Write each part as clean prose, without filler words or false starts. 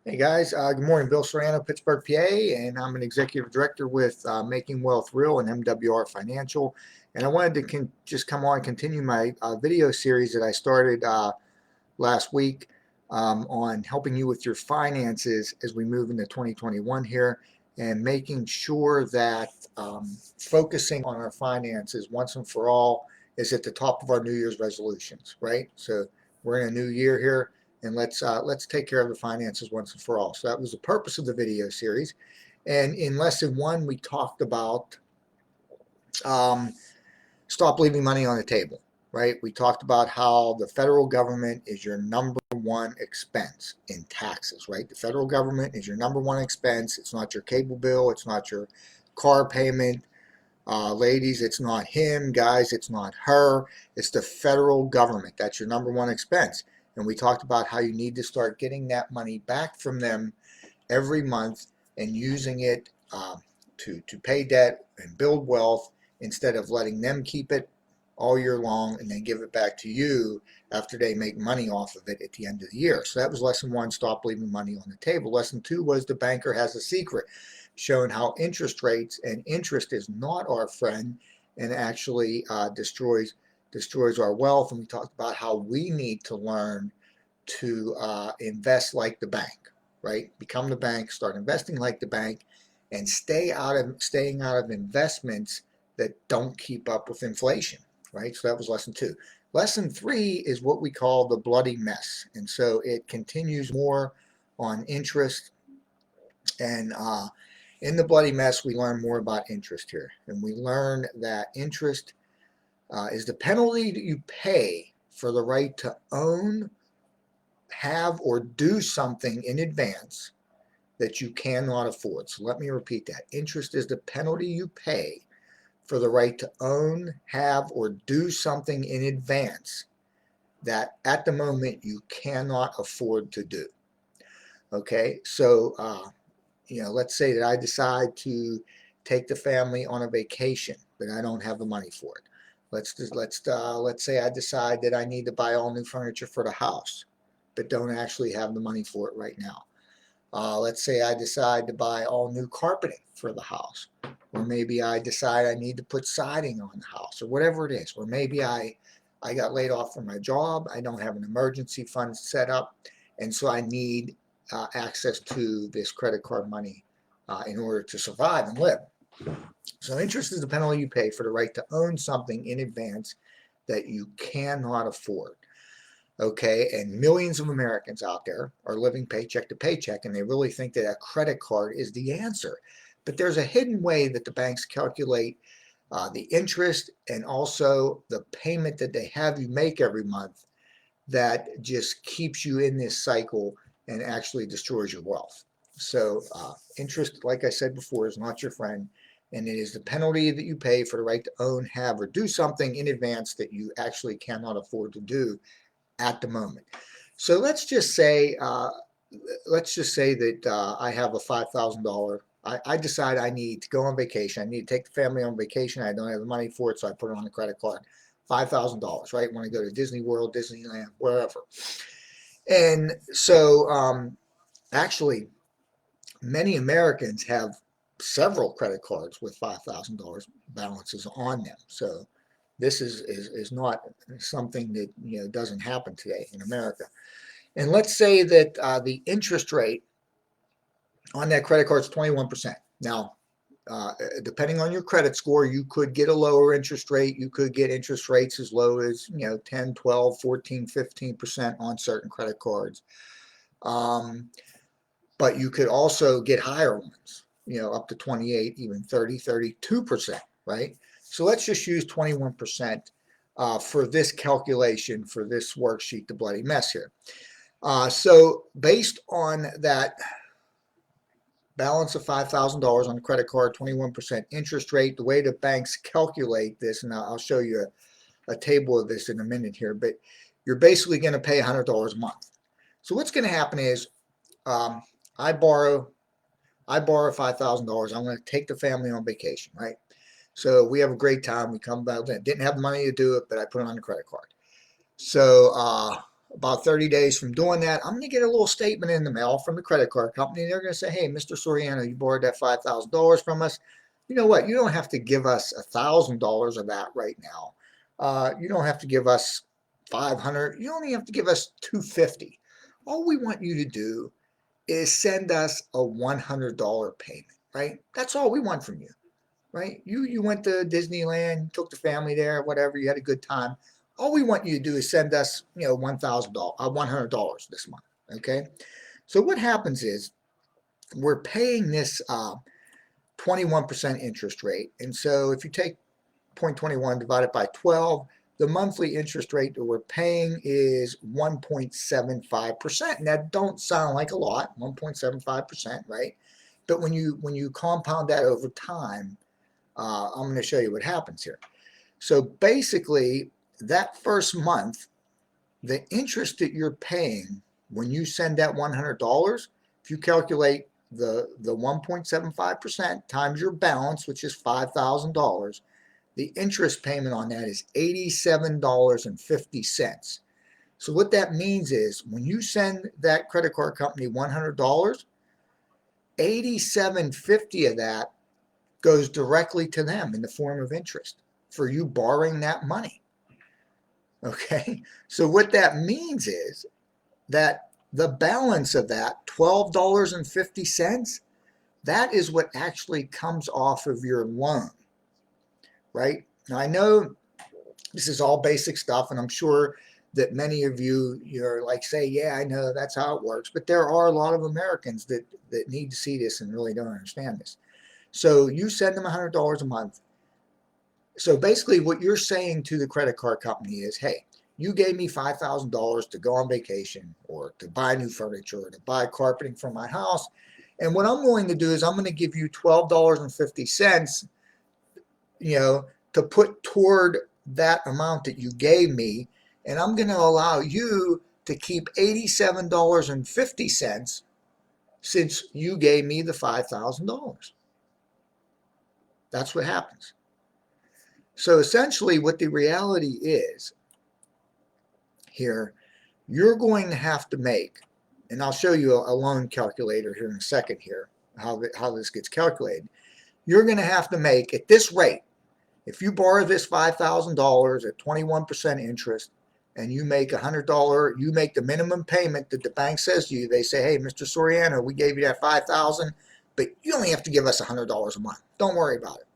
Hey guys, good morning. Bill Soriano, Pittsburgh, PA, and I'm an executive director with Making Wealth Real and MWR Financial. And I wanted to just come on and continue my video series that I started last week on helping you with your finances as we move into 2021 here and making sure that focusing on our finances once and for all is at the top of our New Year's resolutions, right? So we're in a new year here, and let's take care of the finances once and for all. So that was the purpose of the video series. And in lesson one, we talked about um, stop leaving money on the table, right? We talked about how the federal government is your number one expense in taxes, right? The federal government is your number one expense. It's not your cable bill. It's not your car payment. Ladies, it's not him. Guys, it's not her. It's the federal government. That's your number one expense. And we talked about how you need to start getting that money back from them every month and using it to pay debt and build wealth instead of letting them keep it all year long and then give it back to you after they make money off of it at the end of the year. So that was lesson one, stop leaving money on the table. Lesson two was the banker has a secret, showing how interest rates and interest is not our friend and actually destroys our wealth. And we talked about how we need to learn to invest like the bank, right? Become the bank, start investing like the bank, and staying out of investments that don't keep up with inflation, right? So that was lesson two. Lesson three is what we call the bloody mess, and so it continues more on interest. And in the bloody mess, we learn more about interest here, and we learn that interest is the penalty that you pay for the right to own, have, or do something in advance that you cannot afford. So let me repeat that. Interest is the penalty you pay for the right to own, have, or do something in advance that at the moment you cannot afford to do. Okay, so let's say that I decide to take the family on a vacation, but I don't have the money for it. Let's say I decide that I need to buy all new furniture for the house, but don't actually have the money for it right now. Let's say I decide to buy all new carpeting for the house, or maybe I decide I need to put siding on the house, or whatever it is. Or maybe I got laid off from my job. I don't have an emergency fund set up, and so I need access to this credit card money in order to survive and live. So interest is the penalty you pay for the right to own something in advance that you cannot afford. Okay, and millions of Americans out there are living paycheck to paycheck, and they really think that a credit card is the answer. But there's a hidden way that the banks calculate the interest and also the payment that they have you make every month that just keeps you in this cycle and actually destroys your wealth. So interest, like I said before, is not your friend, and it is the penalty that you pay for the right to own, have, or do something in advance that you actually cannot afford to do at the moment. So let's just say that I have a $5,000. I decide I need to go on vacation. I need to take the family on vacation. I don't have the money for it, so I put it on a credit card. $5,000, right? When I go to Disney World, Disneyland, wherever. And so, actually, many Americans have several credit cards with $5,000 balances on them. So this is not something that doesn't happen today in America. And let's say that the interest rate on that credit card is 21%. Now, depending on your credit score, you could get a lower interest rate. You could get interest rates as low as 10, 12, 14, 15% on certain credit cards. But you could also get higher ones, up to 28, even 30, 32%, right? So let's just use 21% for this calculation, for this worksheet, the bloody mess here. So based on that balance of $5,000 on the credit card, 21% interest rate, the way the banks calculate this, and I'll show you a table of this in a minute here, but you're basically going to pay $100 a month. So what's going to happen is I borrow $5,000. I'm going to take the family on vacation, right? So we have a great time. We come back. Didn't have the money to do it, but I put it on the credit card. So about 30 days from doing that, I'm going to get a little statement in the mail from the credit card company. They're going to say, hey, Mr. Soriano, you borrowed that $5,000 from us. You know what? You don't have to give us $1,000 of that right now. You don't have to give us 500. You only have to give us 250. All we want you to do is send us a $100 payment, right? That's all we want from you, right? You went to Disneyland, took the family there, whatever, you had a good time. All we want you to do is send us, $1,000, $100 this month, okay? So what happens is we're paying this 21% interest rate. And so if you take 0.21 divided by 12, the monthly interest rate that we're paying is 1.75%. And that don't sound like a lot, 1.75%, right? But when you compound that over time, I'm going to show you what happens here. So basically, that first month, the interest that you're paying when you send that $100, if you calculate the 1.75% times your balance, which is $5,000, the interest payment on that is $87.50. So what that means is when you send that credit card company $100, $87.50 of that goes directly to them in the form of interest for you borrowing that money. Okay, so what that means is that the balance of that $12.50, that is what actually comes off of your loan, right? Now I know this is all basic stuff, and I'm sure that many of you're like, say, yeah, I know that's how it works, but there are a lot of Americans that need to see this and really don't understand this. So you send them $100 a month. So basically what you're saying to the credit card company is, hey, you gave me $5,000 to go on vacation or to buy new furniture or to buy carpeting for my house. And what I'm willing to do is I'm going to give you $12.50, to put toward that amount that you gave me. And I'm going to allow you to keep $87.50 since you gave me the $5,000. That's what happens. So essentially what the reality is here, you're going to have to make, and I'll show you a loan calculator here in a second here, how this gets calculated. You're going to have to make, at this rate, if you borrow this $5,000 at 21% interest, and you make $100, you make the minimum payment that the bank says to you. They say, hey, Mr. Soriano, we gave you that $5,000, but you only have to give us $100 a month. Don't worry about it.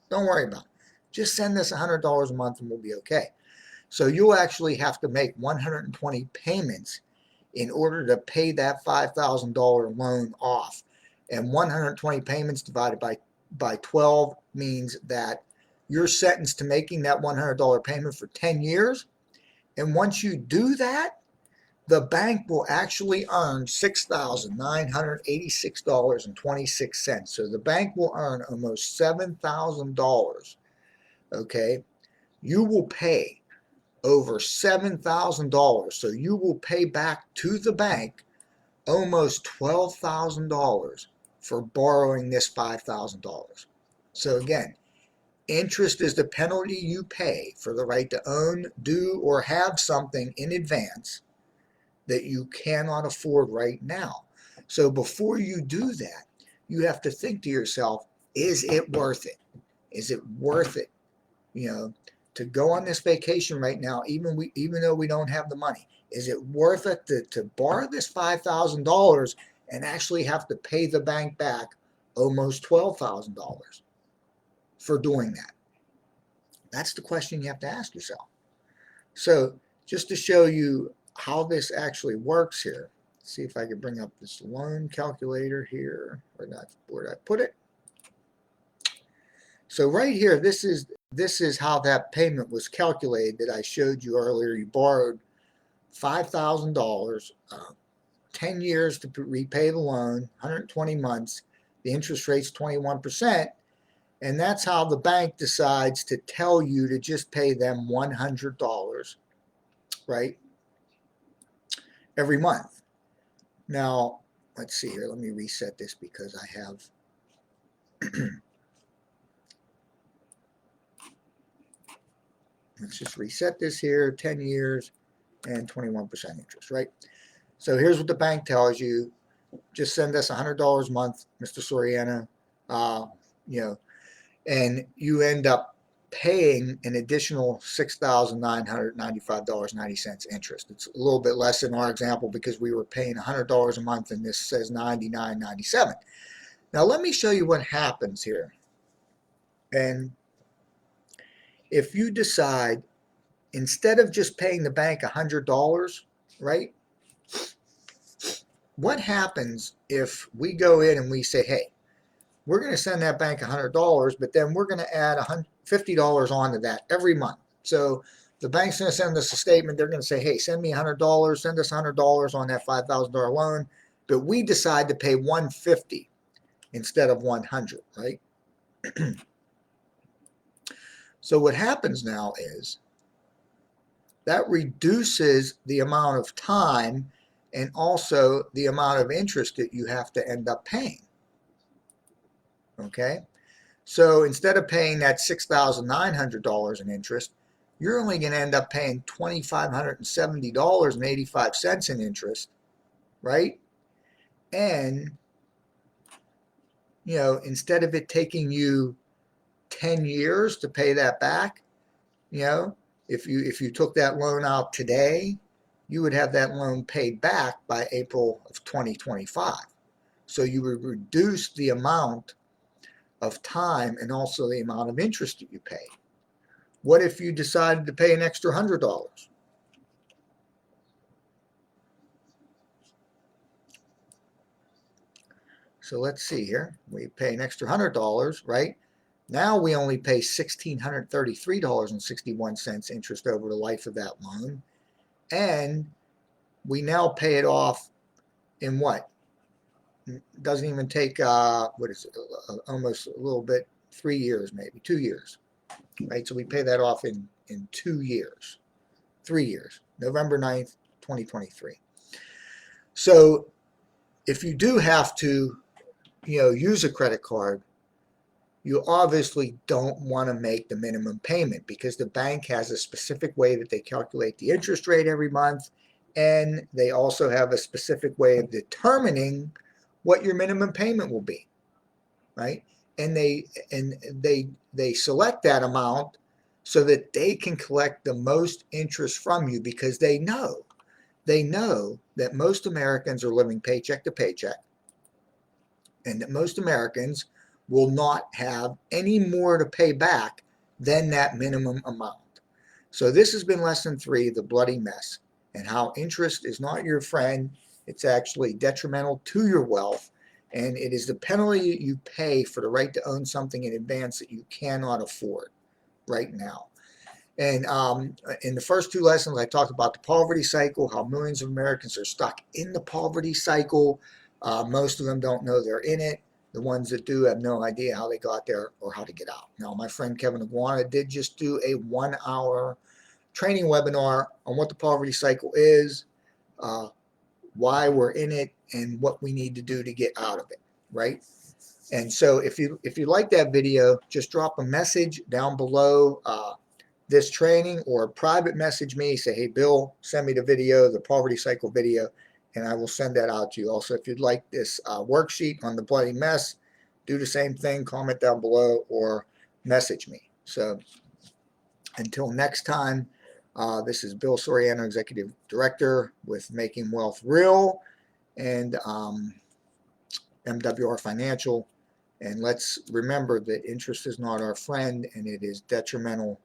Don't worry about it. Just send us $100 a month and we'll be okay. So you'll actually have to make 120 payments in order to pay that $5,000 loan off. And 120 payments divided by 12 means that you're sentenced to making that $100 payment for 10 years. And once you do that, the bank will actually earn $6,986.26. So the bank will earn almost $7,000. Okay, you will pay over $7,000. So you will pay back to the bank almost $12,000 for borrowing this $5,000. So again, interest is the penalty you pay for the right to own, do, or have something in advance that you cannot afford right now. So before you do that, you have to think to yourself, is it worth it? Is it worth it, to go on this vacation right now, even though we don't have the money? Is it worth it to borrow this $5,000 and actually have to pay the bank back almost $12,000 for doing that? That's the question you have to ask yourself. So just to show you how this actually works here, see if I can bring up this loan calculator here. Where did I put it? So right here, this is how that payment was calculated that I showed you earlier. You borrowed $5,000, 10 years to repay the loan, 120 months. The interest rate's 21%. And that's how the bank decides to tell you to just pay them $100, right, every month. Now, let's see here. Let me reset this because I have let's just reset this here, 10 years. and 21% interest, right? So here's what the bank tells you. Just send us $100 a month, Mr. Soriano, you know, and you end up paying an additional $6,995.90 interest. It's a little bit less in our example because we were paying $100 a month and this says $99.97. Now let me show you what happens here. And if you decide, instead of just paying the bank $100, right? What happens if we go in and we say, hey, we're going to send that bank $100, but then we're going to add $50 onto that every month. So the bank's going to send us a statement. They're going to say, hey, send me $100, send us $100 on that $5,000 loan, but we decide to pay $150 instead of $100, right? So what happens now is that reduces the amount of time and also the amount of interest that you have to end up paying. Okay, so instead of paying that $6,900 in interest, you're only going to end up paying $2,570.85 in interest, right? And you know, instead of it taking you 10 years to pay that back, you know, if you took that loan out today, you would have that loan paid back by April of 2025. So you would reduce the amount of time and also the amount of interest that you pay. What if you decided to pay an extra $100? So let's see here. We pay an extra $100, right? Now we only pay $1,633.61 interest over the life of that loan. And we now pay it off in what? It doesn't even take, what is it, almost a little bit, 3 years maybe, 2 years, right? So we pay that off in 2 years, 3 years, November 9th, 2023. So if you do have to, you know, use a credit card, you obviously don't want to make the minimum payment because the bank has a specific way that they calculate the interest rate every month, and they also have a specific way of determining what your minimum payment will be, right? And they select that amount so that they can collect the most interest from you because they know that most Americans are living paycheck to paycheck, and that most Americans will not have any more to pay back than that minimum amount. So this has been lesson 3, the bloody mess, and how interest is not your friend. It's actually detrimental to your wealth, and it is the penalty you pay for the right to own something in advance that you cannot afford right now. And in the first 2 lessons, I talked about the poverty cycle, how millions of Americans are stuck in the poverty cycle. Most of them don't know they're in it. The ones that do have no idea how they got there or how to get out. Now, my friend Kevin Iguana did just do a 1-hour training webinar on what the poverty cycle is, why we're in it, and what we need to do to get out of it, right? And so if you like that video, just drop a message down below this training, or private message me, say, hey, Bill, send me the video, the poverty cycle video, and I will send that out to you. Also, if you'd like this worksheet on the bloody mess, do the same thing, comment down below or message me. So until next time, this is Bill Soriano, Executive Director with Making Wealth Real and MWR Financial. And let's remember that interest is not our friend, and it is detrimental